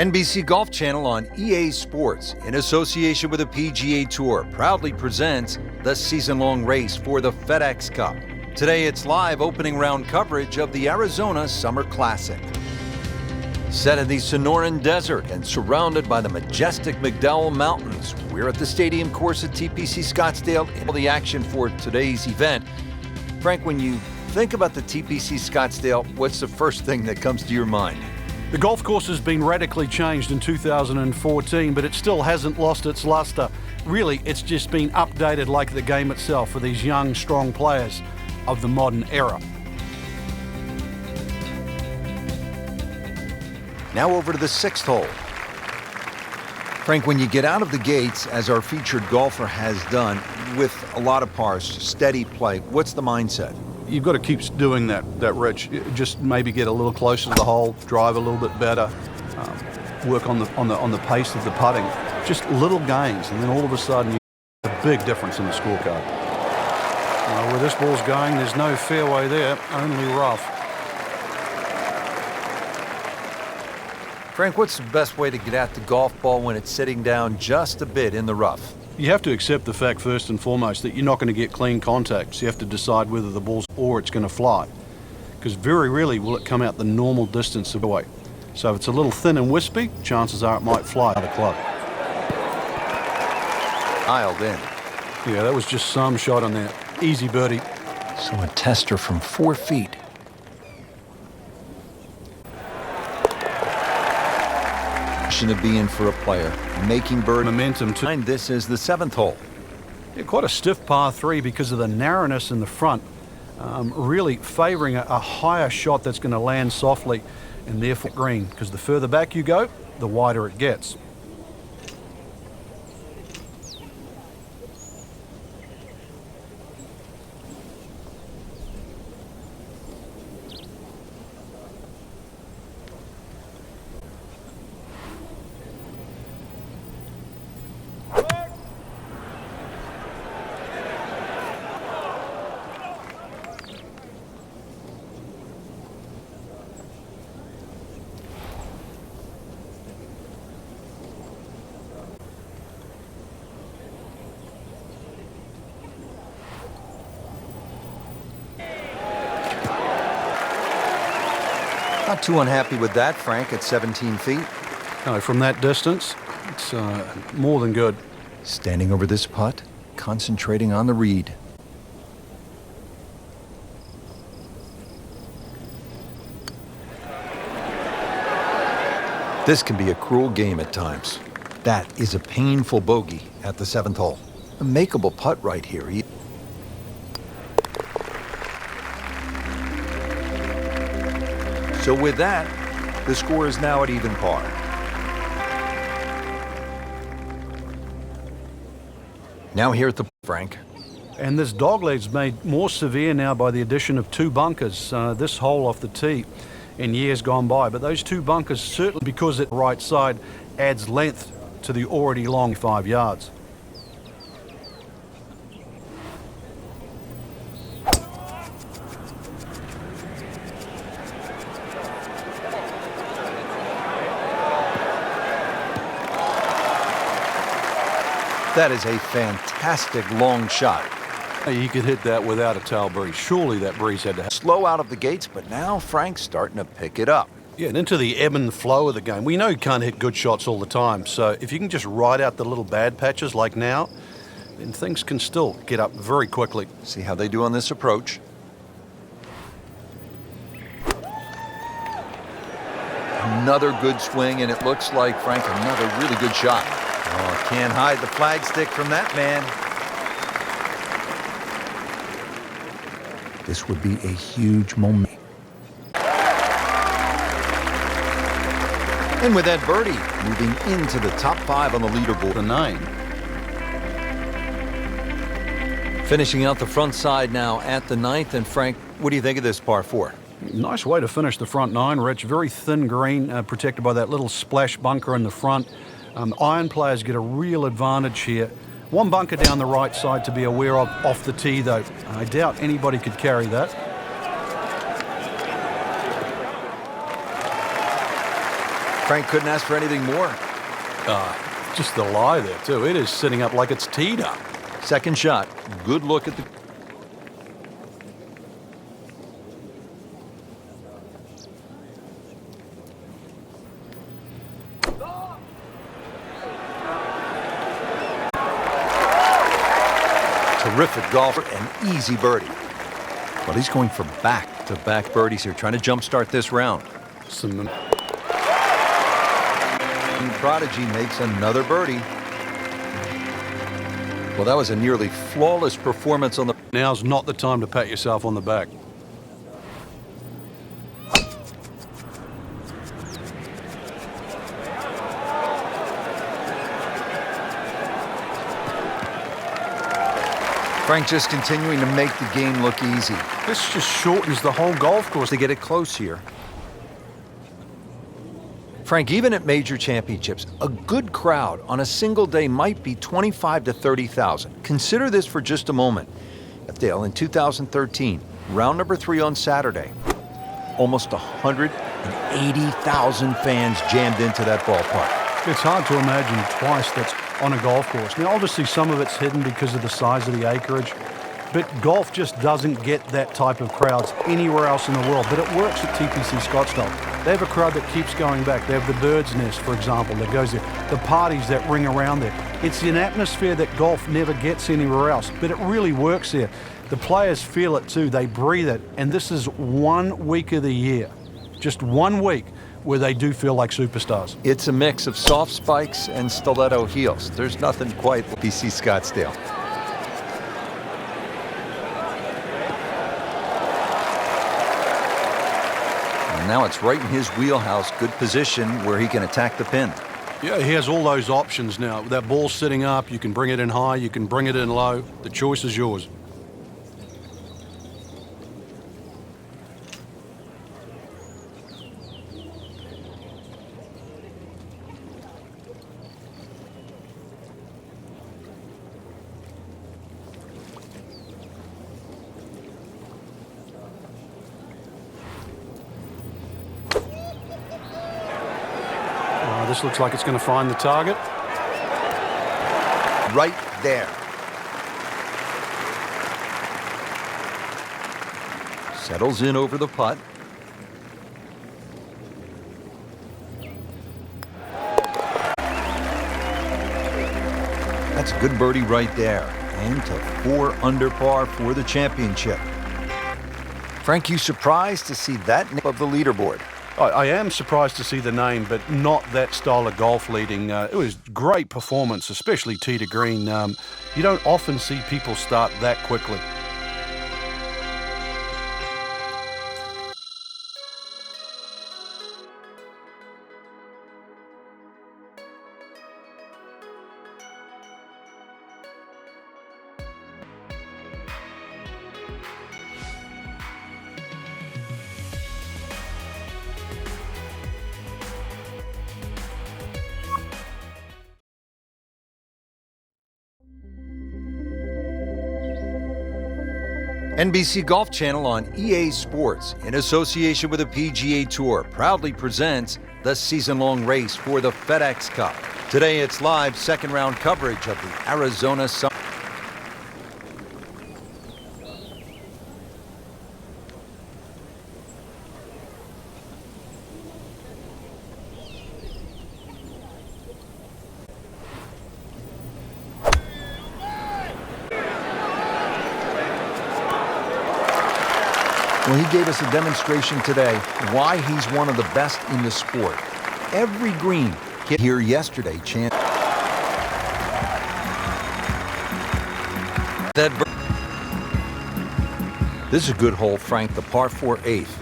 NBC Golf Channel on EA Sports, in association with the PGA Tour, proudly presents the season-long race for the FedEx Cup. Today it's live opening round coverage of the Arizona Summer Classic. Set in the Sonoran Desert and surrounded by the majestic McDowell Mountains, we're at the stadium course at TPC Scottsdale in all the action for today's event. Frank, when you think about the TPC Scottsdale, what's the first thing that comes to your mind? The golf course has been radically changed in 2014, but it still hasn't lost its luster. Really, it's just been updated like the game itself for these young, strong players of the modern era. Now over to the sixth hole. Frank, when you get out of the gates, as our featured golfer has done, with a lot of pars, steady play, what's the mindset? You've got to keep doing that, Rich. Just maybe get a little closer to the hole, drive a little bit better, work on the pace of the putting. Just little gains, and then all of a sudden you get a big difference in the scorecard. Where this ball's going, there's no fairway there, only rough. Frank, what's the best way to get at the golf ball when it's sitting down just a bit in the rough? You have to accept the fact first and foremost that you're not going to get clean contact. So you have to decide whether the ball's or it's going to fly, because very rarely will it come out the normal distance away. So if it's a little thin and wispy, chances are it might fly out of the club. Dialed in. Yeah, that was just some shot on there. Easy birdie. So a tester from 4 feet. To be in for a player, making bird momentum. This is the seventh hole. Yeah, quite a stiff par 3 because of the narrowness in the front, really favoring a higher shot that's going to land softly and therefore green, because the further back you go, the wider it gets. Not too unhappy with that, Frank, at 17 feet. No, from that distance, it's more than good. Standing over this putt, concentrating on the read. This can be a cruel game at times. That is a painful bogey at the seventh hole. A makeable putt right here. So with that, the score is now at even par. Now here at the Frank. And this dogleg's made more severe now by the addition of 2 bunkers, this hole off the tee in years gone by. But those 2 bunkers, certainly because it's right side, adds length to the already long 5 yards. That is a fantastic long shot. You could hit that without a tail breeze. Surely that breeze had to have. Slow out of the gates, but now Frank's starting to pick it up. Yeah, and into the ebb and flow of the game. We know you can't hit good shots all the time, so if you can just ride out the little bad patches like now, then things can still get up very quickly. See how they do on this approach. Another good swing, and it looks like, Frank, another really good shot. Oh, can't hide the flagstick from that man. This would be a huge moment. And with that birdie, moving into the top 5 on the leaderboard. The 9. Finishing out the front side now at the 9th. And Frank, what do you think of this par 4? Nice way to finish the front 9, Rich. Very thin green, protected by that little splash bunker in the front. Iron players get a real advantage here. 1 bunker down the right side to be aware of off the tee, though. I doubt anybody could carry that. Frank couldn't ask for anything more. Just the lie there, too. It is sitting up like it's teed up. Second shot. Good look at the... Terrific golfer and easy birdie. But he's going for back-to-back birdies here, trying to jumpstart this round. Prodigy makes another birdie. Well, that was a nearly flawless performance on the... Now's not the time to pat yourself on the back. Frank just continuing to make the game look easy. This just shortens the whole golf course. To get it close here. Frank, even at major championships, a good crowd on a single day might be 25 to 30,000. Consider this for just a moment. At Dale in 2013, round number 3 on Saturday, almost 180,000 fans jammed into that ballpark. It's hard to imagine twice that's on a golf course. Now, obviously, some of it's hidden because of the size of the acreage, but golf just doesn't get that type of crowds anywhere else in the world. But it works at TPC Scottsdale. They have a crowd that keeps going back. They have the Bird's Nest, for example, that goes there. The parties that ring around there. It's an atmosphere that golf never gets anywhere else, but it really works there. The players feel it too. They breathe it. And this is 1 week of the year, just 1 week, where they do feel like superstars. It's a mix of soft spikes and stiletto heels. There's nothing quite like TPC Scottsdale. And now it's right in his wheelhouse. Good position where he can attack the pin. Yeah, he has all those options now. That ball's sitting up. You can bring it in high. You can bring it in low. The choice is yours. This looks like it's going to find the target. Right there. Settles in over the putt. That's a good birdie right there. And to 4 under par for the championship. Frank, you surprised to see that name of the leaderboard? I am surprised to see the name, but not that style of golf leading. It was great performance, especially tee to green. You don't often see people start that quickly. NBC Golf Channel on EA Sports, in association with the PGA Tour, proudly presents the season-long race for the FedEx Cup. Today it's live second-round coverage of the Arizona Summer. Well, he gave us a demonstration today why he's one of the best in the sport. Every green hit here yesterday. This is a good hole, Frank, the par 4 8th.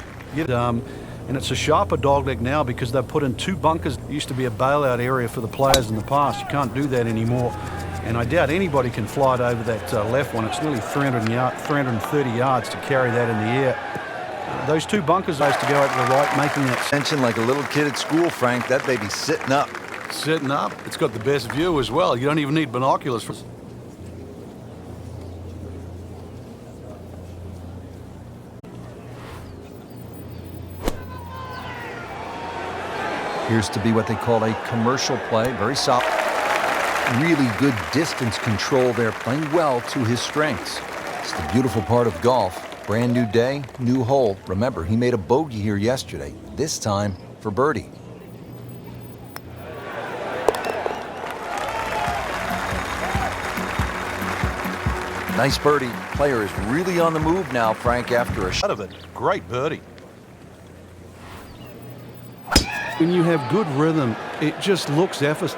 And it's a sharper dogleg now because they've put in 2 bunkers. It used to be a bailout area for the players in the past. You can't do that anymore. And I doubt anybody can fly it over that left one. It's nearly 330 yards to carry that in the air. Those 2 bunkers are to go out to the right, making that attention like a little kid at school, Frank. That baby's sitting up. Sitting up. It's got the best view as well. You don't even need binoculars for. Appears to be what they call a commercial play. Very solid. Really good distance control there, playing well to his strengths. It's the beautiful part of golf. Brand new day, new hole. Remember, he made a bogey here yesterday, this time for birdie. Nice birdie. Player is really on the move now, Frank, after a shot Of it. Great birdie. When you have good rhythm, it just looks effortless.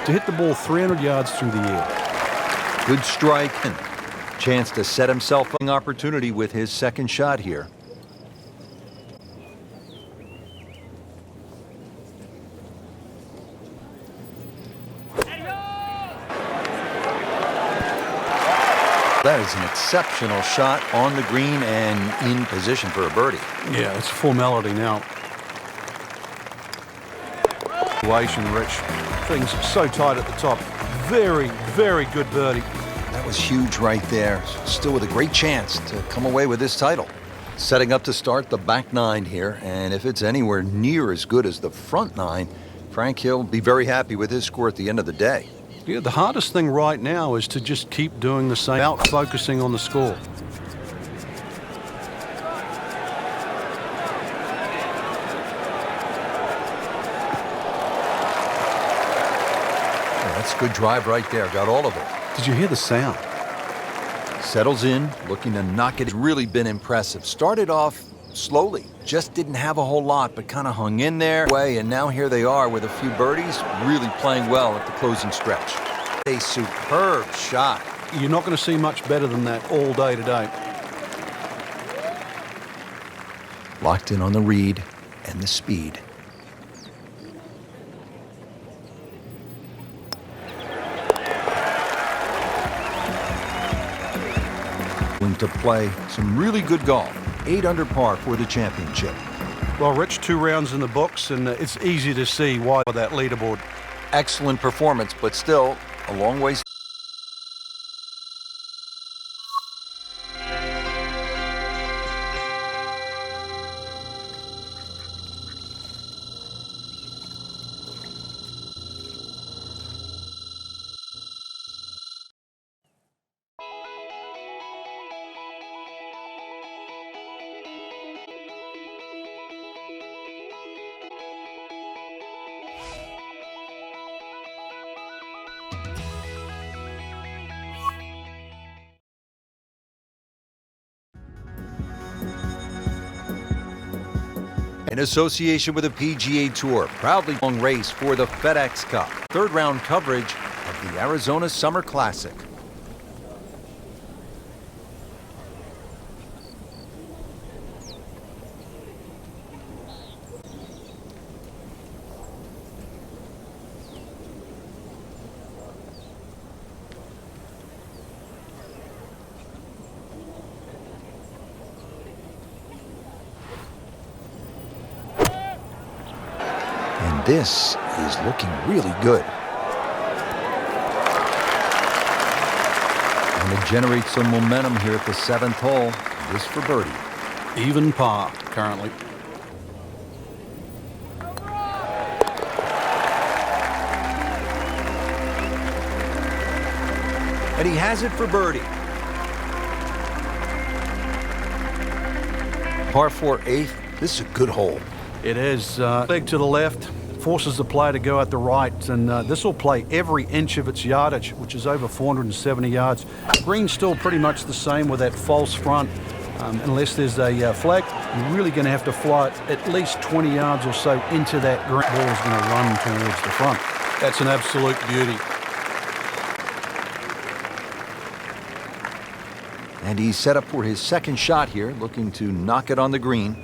To hit the ball 300 yards through the air. Good strike and chance to set himself an opportunity with his second shot here. That is an exceptional shot on the green and in position for a birdie. Yeah, it's a formality now. Rich. Things so tight at the top. Very, very good birdie. That was huge right there. Still with a great chance to come away with this title. Setting up to start the back nine here, and if it's anywhere near as good as the front nine, Frank Hill will be very happy with his score at the end of the day. Yeah, the hardest thing right now is to just keep doing the same, without focusing on the score. That's a good drive right there. Got all of it. Did you hear the sound? Settles in, looking to knock it. It's really been impressive. Started off slowly. Just didn't have a whole lot, but kind of hung in there. And now here they are with a few birdies, really playing well at the closing stretch. A superb shot. You're not going to see much better than that all day today. Locked in on the read and the speed. To play some really good golf. 8 under par for the championship. Well, Rich, 2 rounds in the books, and it's easy to see why that leaderboard. Excellent performance, but still a long ways. In association with the PGA Tour, proudly long race for the FedEx Cup. Third round coverage of the Arizona Summer Classic. This is looking really good. And to generate some momentum here at the 7th hole. This for birdie. Even par currently. And he has it for birdie. Par 4 8th. This is a good hole. It is leg to the left. Forces the player to go at the right, and this will play every inch of its yardage, which is over 470 yards. Green's still pretty much the same with that false front. Unless there's a flag, you're really going to have to fly it at least 20 yards or so into that green. Ball is going to run towards the front. That's an absolute beauty. And he's set up for his second shot here, looking to knock it on the green.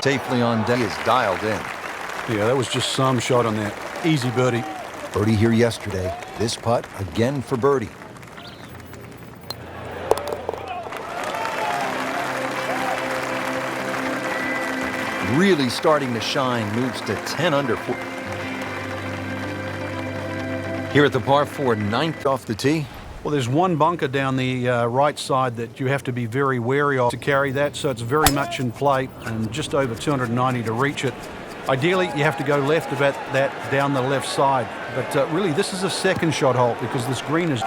Safely on deck, is dialed in. Yeah, that was just some shot on that. Easy birdie. Birdie here yesterday. This putt again for birdie. really starting to shine, moves to 10 under. Here at the par 4, 9th off the tee. Well, there's one bunker down the right side that you have to be very wary of to carry that, so it's very much in play and just over 290 to reach it. Ideally, you have to go left about that down the left side, but really this is a second shot hole because this green is...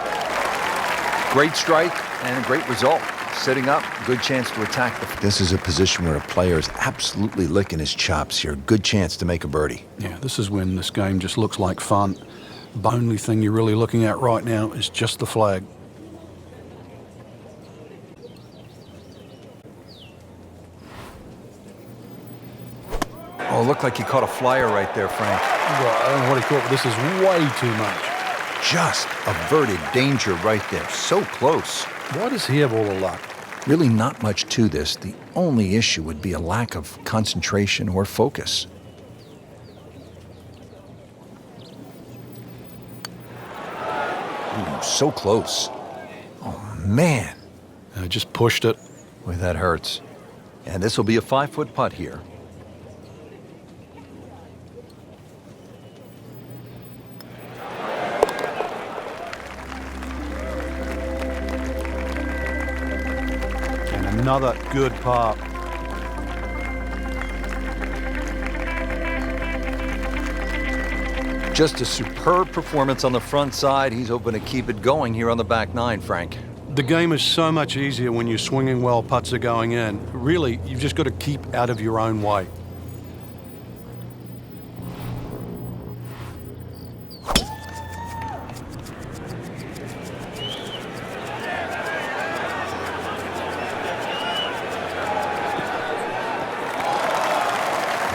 Great strike and a great result. Sitting up, good chance to attack. This is a position where a player is absolutely licking his chops here. Good chance to make a birdie. Yeah, this is when this game just looks like fun. The only thing you're really looking at right now is just the flag. Oh, looked like he caught a flyer right there, Frank. Well, I don't know what he caught, but this is way too much. Just averted danger right there. So close. Why does he have all the luck? Really not much to this. The only issue would be a lack of concentration or focus. Ooh, so close. Oh, man. I just pushed it. Boy, that hurts. And this will be a 5-foot putt here. And another good par. Just a superb performance on the front side. He's hoping to keep it going here on the back nine, Frank. The game is so much easier when you're swinging well, putts are going in. Really, you've just got to keep out of your own way.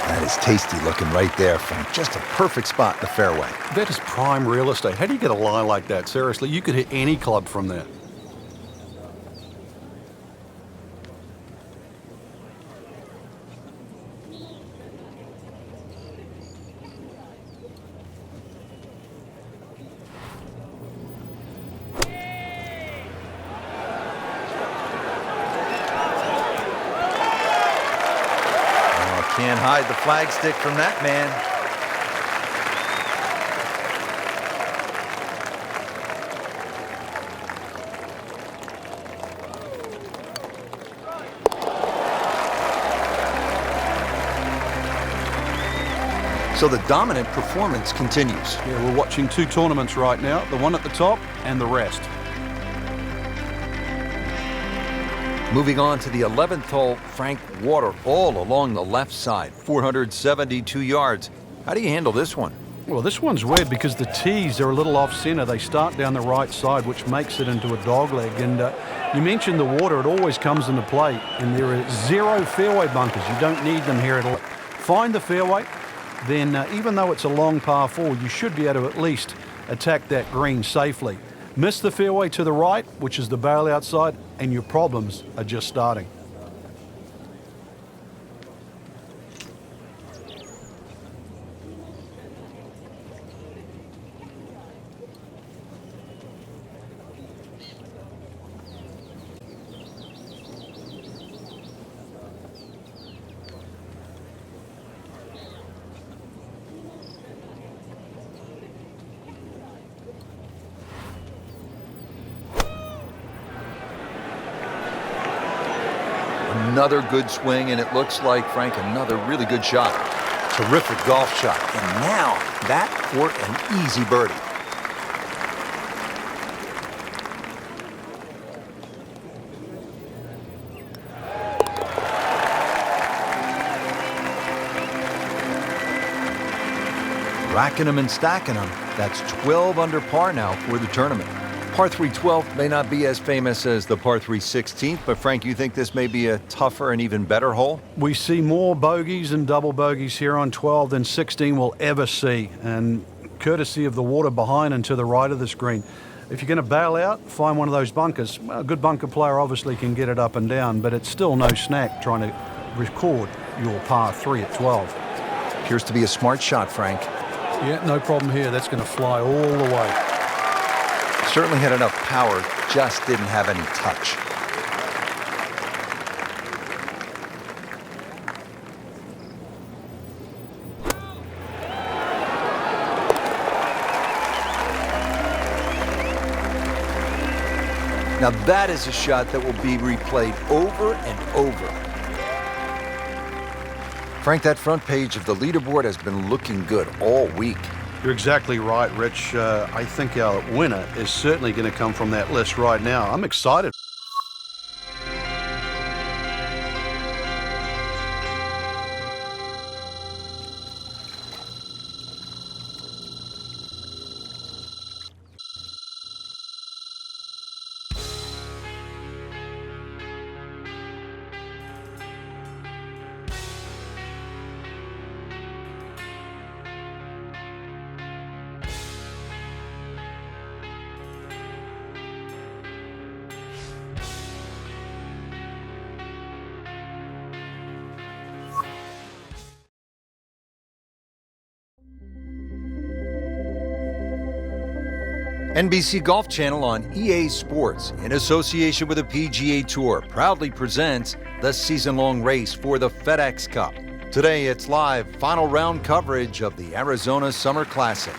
That is tasty looking right there, Frank. Just a perfect spot in the fairway. That is prime real estate. How do you get a lie like that? Seriously, you could hit any club from that. Can't hide the flagstick from that man. So the dominant performance continues. Yeah, we're watching two tournaments right now, the one at the top and the rest. Moving on to the 11th hole, Frank, water all along the left side, 472 yards. How do you handle this one? Well, this one's weird because the tees are a little off-center. They start down the right side, which makes it into a dogleg. And you mentioned the water. It always comes into play. And there are 0 fairway bunkers. You don't need them here at all. Find the fairway. Then even though it's a long par 4, you should be able to at least attack that green safely. Miss the fairway to the right, which is the bailout side, and your problems are just starting. Another good swing, and it looks like, Frank, another really good shot. Terrific golf shot. And now, that for an easy birdie. Racking them and stacking them. That's 12 under par now for the tournament. Par 3 12th may not be as famous as the par 3 16th, but Frank, you think this may be a tougher and even better hole? We see more bogeys and double bogeys here on 12 than 16 will ever see, and courtesy of the water behind and to the right of this green. If you're going to bail out, find one of those bunkers. Well, a good bunker player obviously can get it up and down, but it's still no snack trying to record your par 3 at 12. Appears to be a smart shot, Frank. Yeah, no problem here. That's going to fly all the way. Certainly had enough power, just didn't have any touch. Now that is a shot that will be replayed over and over. Frank, that front page of the leaderboard has been looking good all week. You're exactly right, Rich. I think our winner is certainly going to come from that list right now. I'm excited. NBC Golf Channel on EA Sports, in association with the PGA Tour, proudly presents the season-long race for the FedEx Cup. Today, it's live final round coverage of the Arizona Summer Classic.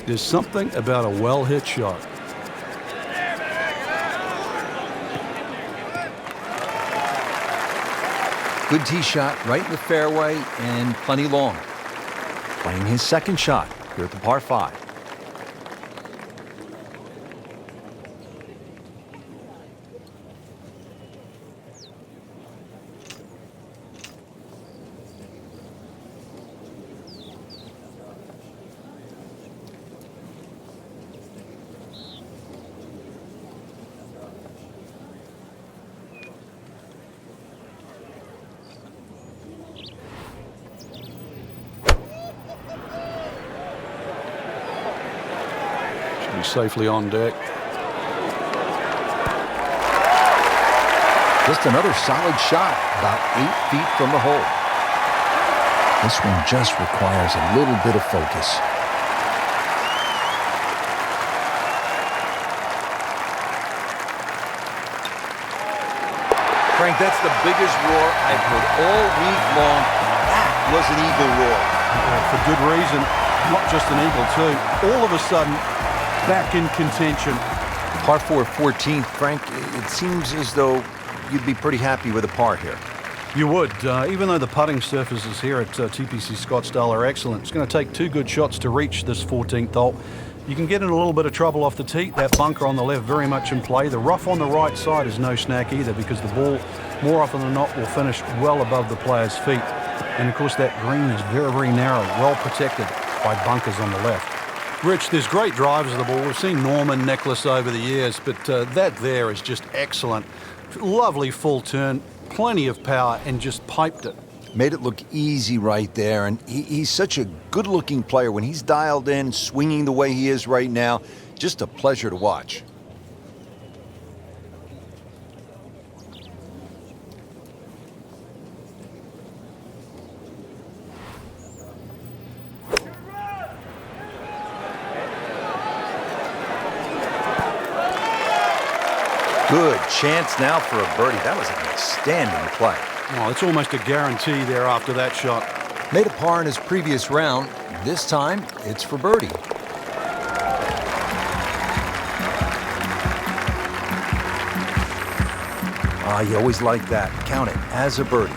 There's something about a well-hit shot. Good tee shot right in the fairway and plenty long. Playing his second shot here at the par 5. Safely on deck. Just another solid shot, about 8 feet from the hole. This one just requires a little bit of focus. Frank, that's the biggest roar I've heard all week long. That was an eagle roar. For good reason, not just an eagle too. All of a sudden, back in contention. Par 4 14th, Frank, it seems as though you'd be pretty happy with a par here. You would, even though the putting surfaces here at TPC Scottsdale are excellent. It's going to take 2 good shots to reach this 14th hole. You can get in a little bit of trouble off the tee. That bunker on the left very much in play. The rough on the right side is no snack either, because the ball, more often than not, will finish well above the player's feet. And of course that green is very, very narrow, well protected by bunkers on the left. Rich, there's great drivers of the ball. We've seen Norman, Nicholas over the years, but that there is just excellent. Lovely full turn, plenty of power, and just piped it. Made it look easy right there, and he's such a good-looking player. When he's dialed in, swinging the way he is right now, just a pleasure to watch. Good chance now for a birdie. That was an outstanding play. Oh, it's almost a guarantee there after that shot. Made a par in his previous round. This time, it's for birdie. You always like that. Count it as a birdie.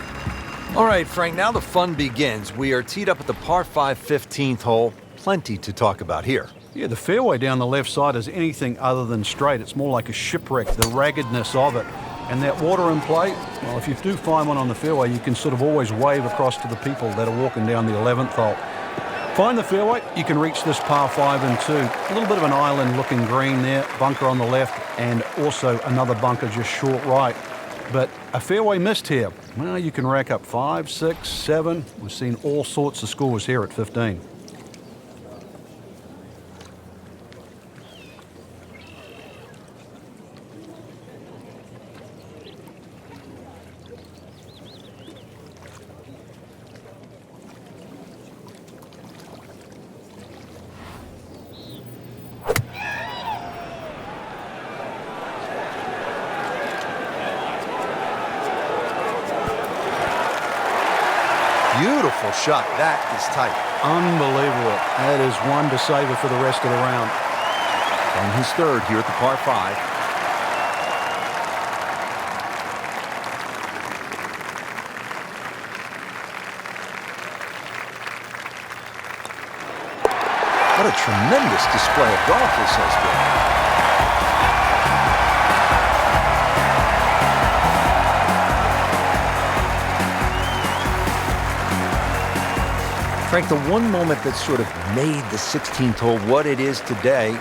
All right, Frank, now the fun begins. We are teed up at the par 5 15th hole. Plenty to talk about here. Yeah, the fairway down the left side is anything other than straight. It's more like a shipwreck, the raggedness of it. And that water in play, well, if you do find one on the fairway, you can sort of always wave across to the people that are walking down the 11th hole. Find the fairway, you can reach this par 5 and 2. A little bit of an island-looking green there, bunker on the left, and also another bunker just short right. But a fairway missed here. Well, you can rack up 5, 6, 7. We've seen all sorts of scores here at 15. beautiful shot. That is tight. Unbelievable. That is one to savor for the rest of the round. On his third here at the par 5. What a tremendous display of golf this has been. Frank, the one moment that sort of made the 16th hole what it is today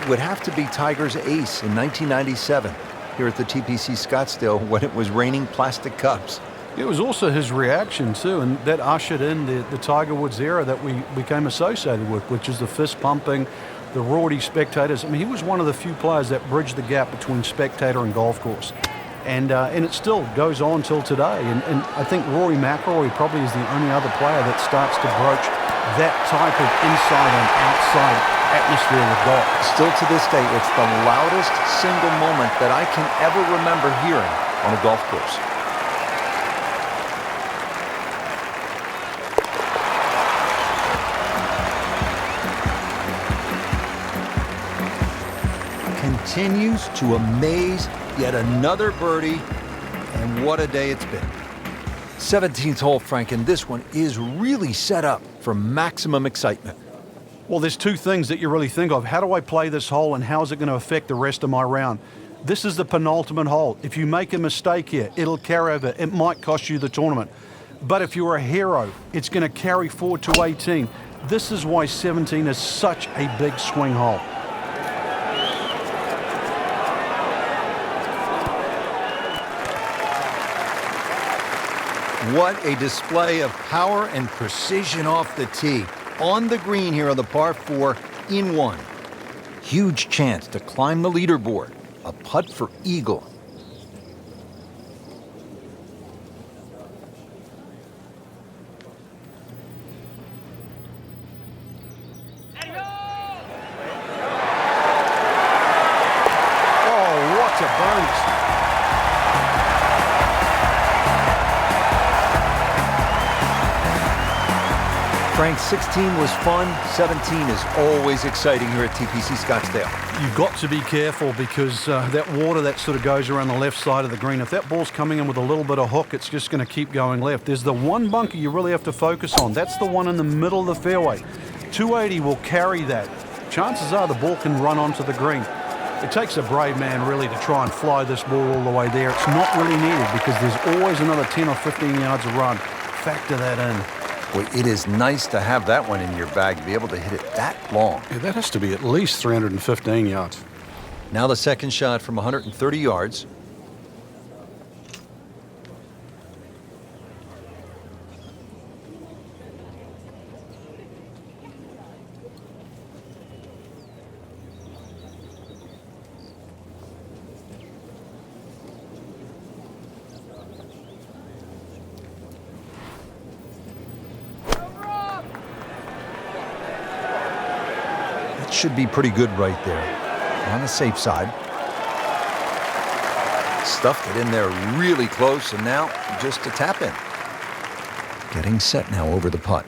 would have to be Tiger's ace in 1997 here at the TPC Scottsdale when it was raining plastic cups. It was also his reaction too, and that ushered in the Tiger Woods era that we became associated with, which is the fist pumping, the rowdy spectators. I mean, he was one of the few players that bridged the gap between spectator and golf course. And it still goes on till today. And I think Rory McIlroy probably is the only other player that starts to broach that type of inside and outside atmosphere with golf. Still to this day, it's the loudest single moment that I can ever remember hearing on a golf course. Continues to amaze, yet another birdie, and what a day it's been. 17th hole, Frank, and this one is really set up for maximum excitement. Well, there's two things that you really think of. How do I play this hole, and how is it going to affect the rest of my round? This is the penultimate hole. If you make a mistake here, it'll carry over. It might cost you the tournament. But if you're a hero, it's going to carry forward to 18. This is why 17 is such a big swing hole. What a display of power and precision off the tee. On the green here on the par 4 in 1. Huge chance to climb the leaderboard. A putt for eagle. Oh, what a bonus. Frank, 16 was fun. 17 is always exciting here at TPC Scottsdale. You've got to be careful because that water that sort of goes around the left side of the green, if that ball's coming in with a little bit of hook, it's just going to keep going left. There's the one bunker you really have to focus on. That's the one in the middle of the fairway. 280 will carry that. Chances are the ball can run onto the green. It takes a brave man really to try and fly this ball all the way there. It's not really needed because there's always another 10 or 15 yards of run. Factor that in. Boy, it is nice to have that one in your bag, to be able to hit it that long. Yeah, that has to be at least 315 yards. Now the second shot from 130 yards. Should be pretty good right there. On the safe side. Stuffed it in there really close, and now just a tap in. Getting set now over the putt.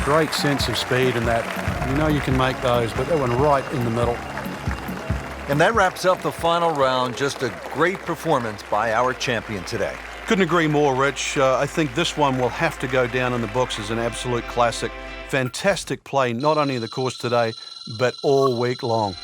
Great sense of speed in that. You know you can make those, but that one right in the middle. And that wraps up the final round. Just a great performance by our champion today. Couldn't agree more, Rich. I think this one will have to go down in the books as an absolute classic. Fantastic play, not only the course today, but all week long.